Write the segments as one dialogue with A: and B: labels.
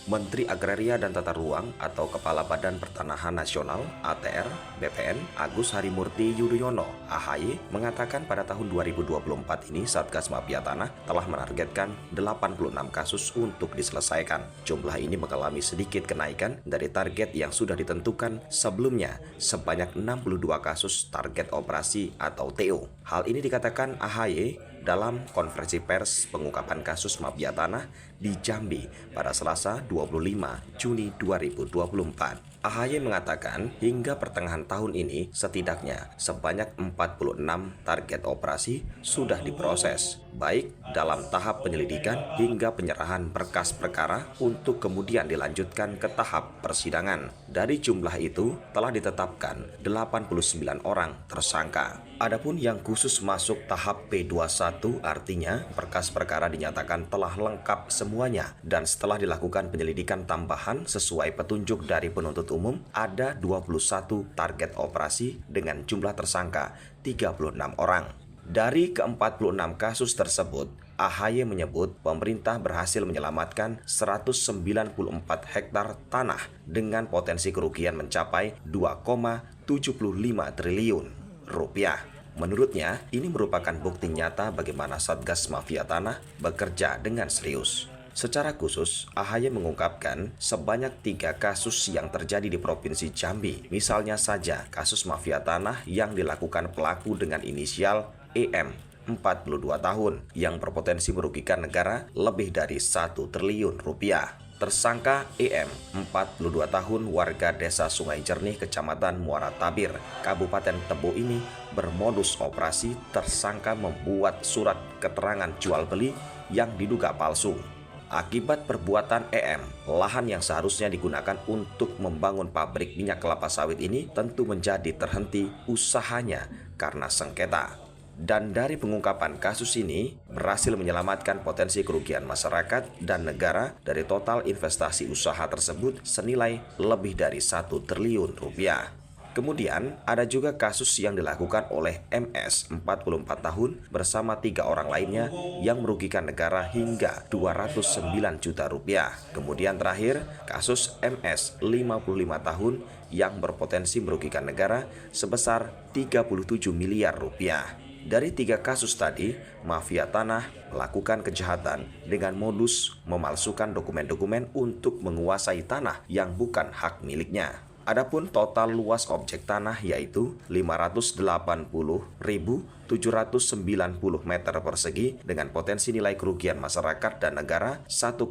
A: Menteri Agraria dan Tata Ruang atau Kepala Badan Pertanahan Nasional (ATR) BPN Agus Harimurti Yudhoyono (AHY) mengatakan pada tahun 2024 ini Satgas Mafia Tanah telah menargetkan 86 kasus untuk diselesaikan. Jumlah ini mengalami sedikit kenaikan dari target yang sudah ditentukan sebelumnya sebanyak 62 kasus target operasi atau TO. Hal ini dikatakan AHY dalam konferensi pers pengungkapan kasus mafia tanah di Jambi pada Selasa 25 Juni 2024. AHY mengatakan hingga pertengahan tahun ini setidaknya sebanyak 46 target operasi sudah diproses, baik dalam tahap penyelidikan hingga penyerahan berkas perkara untuk kemudian dilanjutkan ke tahap persidangan. Dari jumlah itu telah ditetapkan 89 orang tersangka. Adapun yang khusus masuk tahap P21 artinya berkas perkara dinyatakan telah lengkap semuanya dan setelah dilakukan penyelidikan tambahan sesuai petunjuk dari penuntut umum ada 21 target operasi dengan jumlah tersangka 36 orang. Dari ke-46 kasus tersebut, AHY menyebut pemerintah berhasil menyelamatkan 194 hektar tanah dengan potensi kerugian mencapai 2,75 triliun rupiah. Menurutnya, ini merupakan bukti nyata bagaimana Satgas Mafia Tanah bekerja dengan serius. Secara khusus, AHY mengungkapkan sebanyak 3 kasus yang terjadi di Provinsi Jambi. Misalnya saja kasus mafia tanah yang dilakukan pelaku dengan inisial EM, 42 tahun, yang berpotensi merugikan negara lebih dari 1 triliun rupiah. Tersangka EM, 42 tahun, warga desa Sungai Jernih, Kecamatan Muara Tabir, Kabupaten Tebo ini bermodus operasi tersangka membuat surat keterangan jual beli yang diduga palsu. Akibat perbuatan EM, lahan yang seharusnya digunakan untuk membangun pabrik minyak kelapa sawit ini tentu menjadi terhenti usahanya karena sengketa. Dan dari pengungkapan kasus ini berhasil menyelamatkan potensi kerugian masyarakat dan negara dari total investasi usaha tersebut senilai lebih dari 1 triliun rupiah. Kemudian ada juga kasus yang dilakukan oleh MS 44 tahun bersama 3 orang lainnya yang merugikan negara hingga 209 juta rupiah. Kemudian terakhir kasus MS 55 tahun yang berpotensi merugikan negara sebesar 37 miliar rupiah. Dari 3 kasus tadi, mafia tanah melakukan kejahatan dengan modus memalsukan dokumen-dokumen untuk menguasai tanah yang bukan hak miliknya. Adapun total luas objek tanah yaitu 580.790 meter persegi dengan potensi nilai kerugian masyarakat dan negara 1,19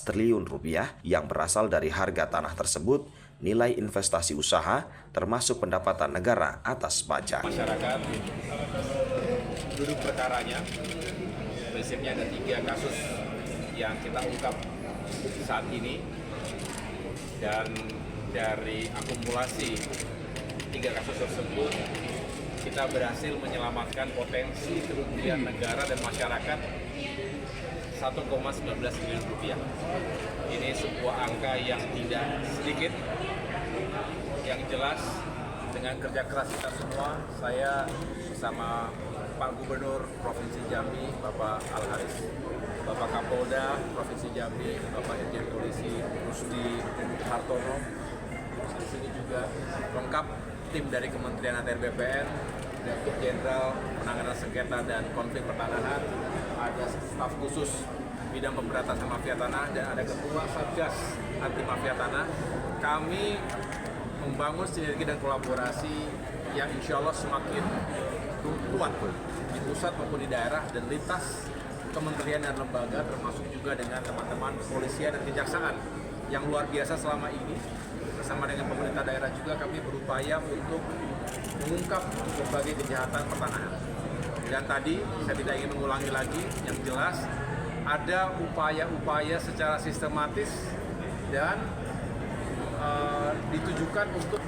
A: triliun rupiah yang berasal dari harga tanah tersebut, nilai investasi usaha termasuk pendapatan negara atas pajak.
B: Masyarakat duduk perkaranya, prinsipnya ada 3 kasus yang kita ungkap saat ini, dan dari akumulasi 3 kasus tersebut kita berhasil menyelamatkan potensi kerugian negara dan masyarakat 1,19 triliun rupiah. Ini sebuah angka yang tidak sedikit. Yang jelas dengan kerja keras kita semua, saya bersama Pak Gubernur Provinsi Jambi, Bapak Al-Haris, Bapak Kapolda Provinsi Jambi, Bapak Irjen Polisi Rusdi Hartono, di sini juga lengkap tim dari Kementerian ATR BPN, Direktur Jenderal Penanganan Sengketa dan Konflik Pertanahan, ada staf khusus bidang pemberantasan mafia tanah, dan ada Ketua Satgas Anti Mafia Tanah. Kami membangun sinergi dan kolaborasi yang insya Allah semakin kuat di pusat maupun di daerah dan lintas kementerian dan lembaga, termasuk juga dengan teman-teman kepolisian dan kejaksaan yang luar biasa selama ini. Bersama dengan pemerintah daerah juga kami berupaya untuk mengungkap berbagai kejahatan pertanahan. Dan tadi saya tidak ingin mengulangi lagi, yang jelas ada upaya-upaya secara sistematis dan ditujukan untuk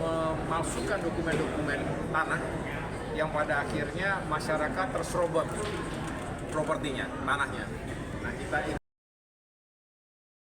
B: memalsukan dokumen-dokumen tanah yang pada akhirnya masyarakat terserobot propertinya, tanahnya. Nah, kita